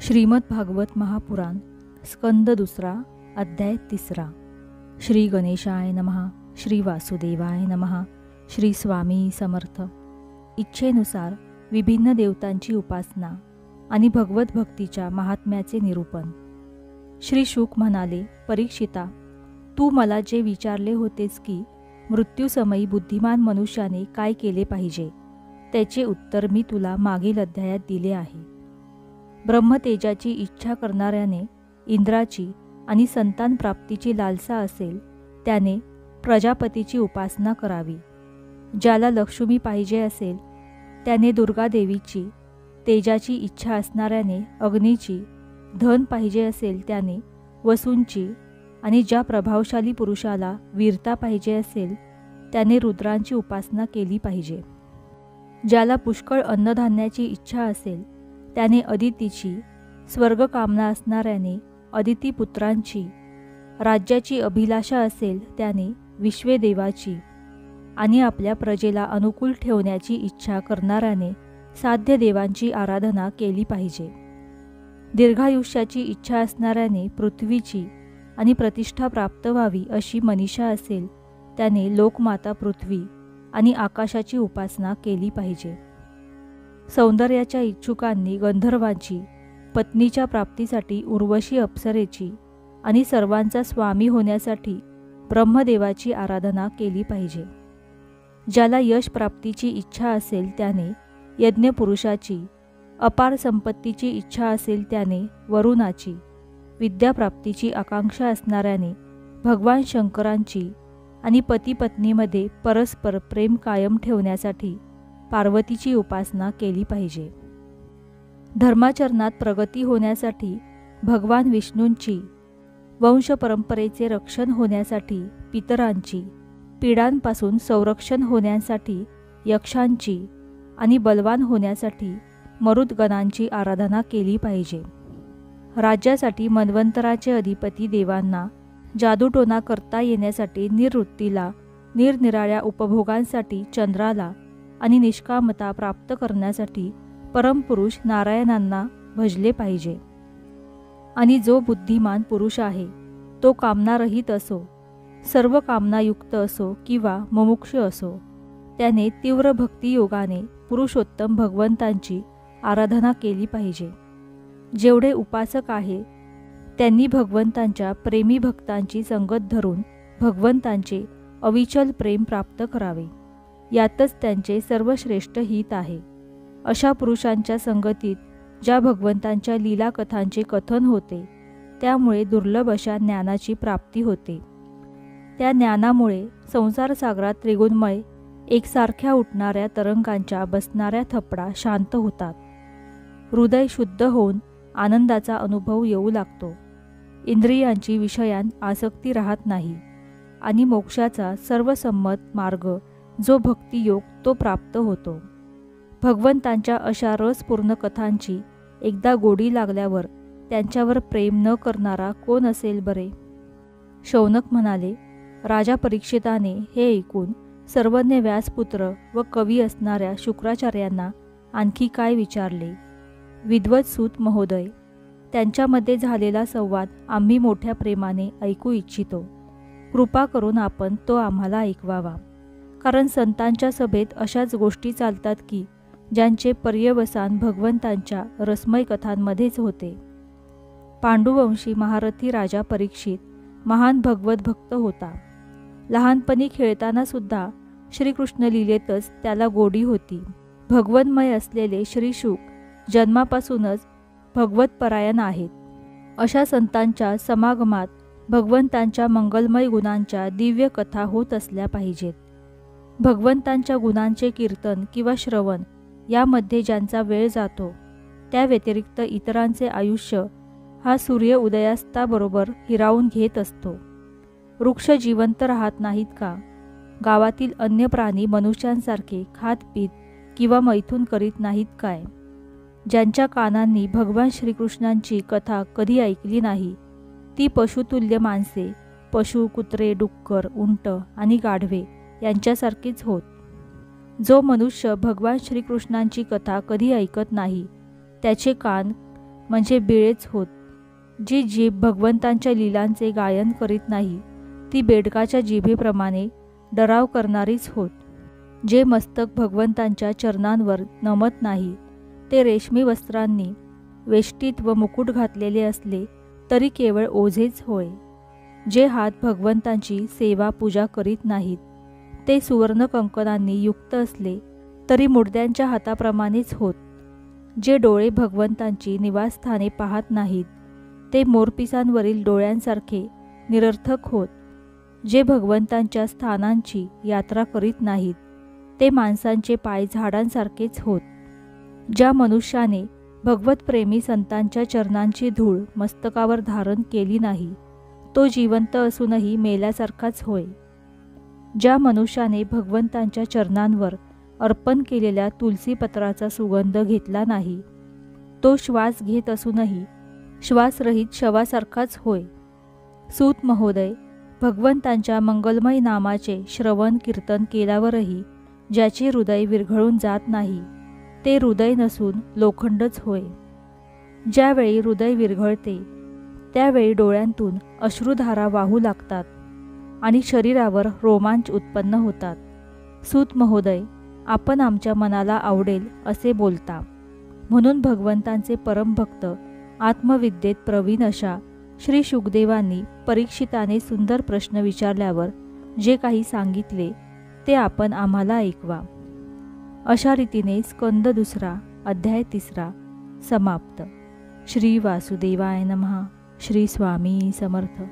श्रीमद भागवत महापुराण स्कंद दुसरा अध्याय तिसरा। श्री गणेशाय नमः, श्री वासुदेवाय नमः, श्री स्वामी समर्थ। इच्छेनुसार विभिन्न देवतांची उपासना आणि भगवत भक्तीच्या महात्म्याचे निरूपण। श्री शुक म्हणाले, परीक्षिता, तू मला जे विचारले होतेस की मृत्यूसमयी बुद्धिमान मनुष्याने काय केले पाहिजे, त्याचे उत्तर मी तुला मागील अध्यायात दिले आहे। ब्रह्मतेजाची इच्छा करणाऱ्याने इंद्राची आणि संतान प्राप्तीची लालसा असेल त्याने प्रजापतीची उपासना करावी। ज्याला लक्ष्मी पाहिजे असेल त्याने दुर्गादेवीची, तेजाची इच्छा असणाऱ्याने अग्नीची, धन पाहिजे असेल त्याने वसूंची, आणि ज्या प्रभावशाली पुरुषाला वीरता पाहिजे असेल त्याने रुद्रांची उपासना केली पाहिजे। ज्याला पुष्कळ अन्नधान्याची इच्छा असेल त्याने अदितीची, स्वर्गकामना असणाऱ्याने अदितीपुत्रांची, राज्याची अभिलाषा असेल त्याने विश्वेदेवाची, आणि आपल्या प्रजेला अनुकूल ठेवण्याची इच्छा करणाऱ्याने साध्य देवांची आराधना केली पाहिजे। दीर्घायुष्याची इच्छा असणाऱ्याने पृथ्वीची आणि प्रतिष्ठा प्राप्त व्हावी अशी मनीषा असेल त्याने लोकमाता पृथ्वी आणि आकाशाची उपासना केली पाहिजे। सौंदर्याच्या इच्छुकांनी गंधर्वांची, पत्नीच्या प्राप्तीसाठी उर्वशी अप्सरेची, आणि सर्वांचा स्वामी होण्यासाठी ब्रह्मदेवाची आराधना केली पाहिजे। ज्याला यश प्राप्तीची इच्छा असेल त्याने यज्ञपुरुषाची, अपार संपत्तीची इच्छा असेल त्याने वरुणाची, विद्याप्राप्तीची आकांक्षा असणाऱ्याने भगवान शंकरांची, आणि पतीपत्नीमध्ये परस्पर प्रेम कायम ठेवण्यासाठी पार्वतीची उपासना केली पाहिजे। धर्माचरणात प्रगती होण्यासाठी भगवान विष्णूंची, वंशपरंपरेचे रक्षण होण्यासाठी पितरांची, पीडांपासून संरक्षण होण्यासाठी यक्षांची, आणि बलवान होण्यासाठी मरुद्गणांची आराधना केली पाहिजे। राज्यासाठी मन्वंतराचे अधिपती देवांना जादूटोणा करता येण्यासाठी निवृत्तीला, निरनिराळ्या उपभोगांसाठी चंद्राला, आणि निष्कामता प्राप्त करण्यासाठी परमपुरुष नारायणांना भजले पाहिजे। आणि जो बुद्धिमान पुरुष आहे तो कामनारहित असो, सर्व कामनायुक्त असो किंवा मुमुक्ष असो, त्याने तीव्र भक्तियोगाने पुरुषोत्तम भगवंतांची आराधना केली पाहिजे। जेवढे उपासक आहे त्यांनी भगवंतांच्या प्रेमी भक्तांची संगत धरून भगवंतांचे अविचल प्रेम प्राप्त करावे, यातच त्यांचे सर्वश्रेष्ठ हित आहे। अशा पुरुषांच्या संगतीत ज्या भगवंतांच्या लीला कथांचे कथन होते त्यामुळे दुर्लभ अशा ज्ञानाची प्राप्ती होते। त्या ज्ञानामुळे संसार सागरात त्रिगुणमय एकसारख्या उठणाऱ्या तरंगांच्या बसणाऱ्या थपडा शांत होतात। हृदय शुद्ध होऊन आनंदाचा अनुभव येऊ लागतो। इंद्रियांची विषयांत आसक्ती राहत नाही, आणि मोक्षाचा सर्वसंमत मार्ग जो भक्तियोग तो प्राप्त होतो। भगवंतांच्या अशा रसपूर्ण कथांची एकदा गोडी लागल्यावर त्यांच्यावर प्रेम न करणारा कोण असेल बरे? शौनक म्हणाले, राजा परीक्षिताने हे ऐकून सर्वज्ञ व्यासपुत्र व कवी असणाऱ्या शुक्राचार्यांना आणखी काय विचारले? विद्वत सूत महोदय, त्यांच्यामध्ये झालेला संवाद आम्ही मोठ्या प्रेमाने ऐकू इच्छितो। कृपा करून आपण तो आम्हाला ऐकवावा, कारण संतांच्या सभेत अशाच गोष्टी चालतात की ज्यांचे पर्यवसान भगवंतांच्या रसमय कथांमध्येच होते। पांडुवंशी महारथी राजा परीक्षित महान भगवत भक्त होता। लहानपणी खेळताना सुद्धा श्रीकृष्ण लीलेतच त्याला गोडी होती। भगवन्मय असलेले श्री शुक जन्मापासूनच भगवतपरायण आहेत। अशा संतांच्या समागमात भगवंतांच्या मंगलमय गुणांच्या दिव्य कथा होत असल्या पाहिजेत। भगवंतांच्या गुणांचे कीर्तन किंवा श्रवण यामध्ये ज्यांचा वेळ जातो त्या व्यतिरिक्त इतरांचे आयुष्य हा सूर्य उदयास्ताबरोबर हिरावून घेत असतो। वृक्ष जिवंत राहत नाहीत का? गावातील अन्य प्राणी मनुष्यांसारखे खात पीत किंवा मैथून करीत नाहीत काय? ज्यांच्या कानांनी भगवान श्रीकृष्णांची कथा कधी ऐकली नाही ती पशुतुल्य माणसे, पशु, कुत्रे, डुक्कर, उंट आणि गाढवे यांच्यासारखीच होत। जो मनुष्य भगवान श्रीकृष्णांची कथा कधी ऐकत नाही त्याचे कान म्हणजे बिळेच होत. जी जीभ भगवंतांच्या लीलांचे गायन करीत नाही ती बेडकाच्या जिभेप्रमाणे डराव करणारीच होत. जे मस्तक भगवंतांच्या चरणांवर नमत नाही ते रेशमी वस्त्रांनी वेष्टीत व मुकुट घातलेले असले तरी केवळ ओझेच होय. जे हात भगवंतांची सेवा पूजा करीत नाहीत ते सुवर्ण कंकणांनी युक्त असले तरी मुडद्यांच्या हाताप्रमाणेच होत. जे डोळे भगवंतांची निवासस्थाने पाहत नाहीत ते मोरपिसांवरील डोळ्यांसारखे निरर्थक होत. जे भगवंतांच्या स्थानांची यात्रा करीत नाहीत ते माणसांचे पाय झाडांसारखेच होत. ज्या मनुष्याने भगवतप्रेमी संतांच्या चरणांची धूळ मस्तकावर धारण केली नाही तो जिवंत असूनही मेल्यासारखाच होय. ज्या मनुष्याने भगवंतांच्या चरणांवर अर्पण केलेल्या तुलसीपत्राचा सुगंध घेतला नाही तो श्वास घेत असूनही श्वासरहित शवासारखाच होय. सूत महोदय, भगवंतांच्या मंगलमय नामाचे श्रवण कीर्तन केल्यावरही ज्याचे हृदय विरघळून जात नाही ते हृदय नसून लोखंडच होय. ज्यावेळी हृदय विरघळते त्यावेळी डोळ्यांतून अश्रुधारा वाहू लागतात आणि शरीरावर रोमांच उत्पन्न होतात. सूत महोदय, आपण आमच्या मनाला आवडेल असे बोलता म्हणून भगवंतांचे परमभक्त आत्मविद्येत प्रवीण अशा श्री शुकदेवांनी परीक्षिताने सुंदर प्रश्न विचारल्यावर जे काही सांगितले ते आपण आम्हाला ऐकवा. अशा रीतीने स्कंद 2 अध्याय 3 समाप्त. श्री वासुदेवाय नमः. श्री स्वामी समर्थ.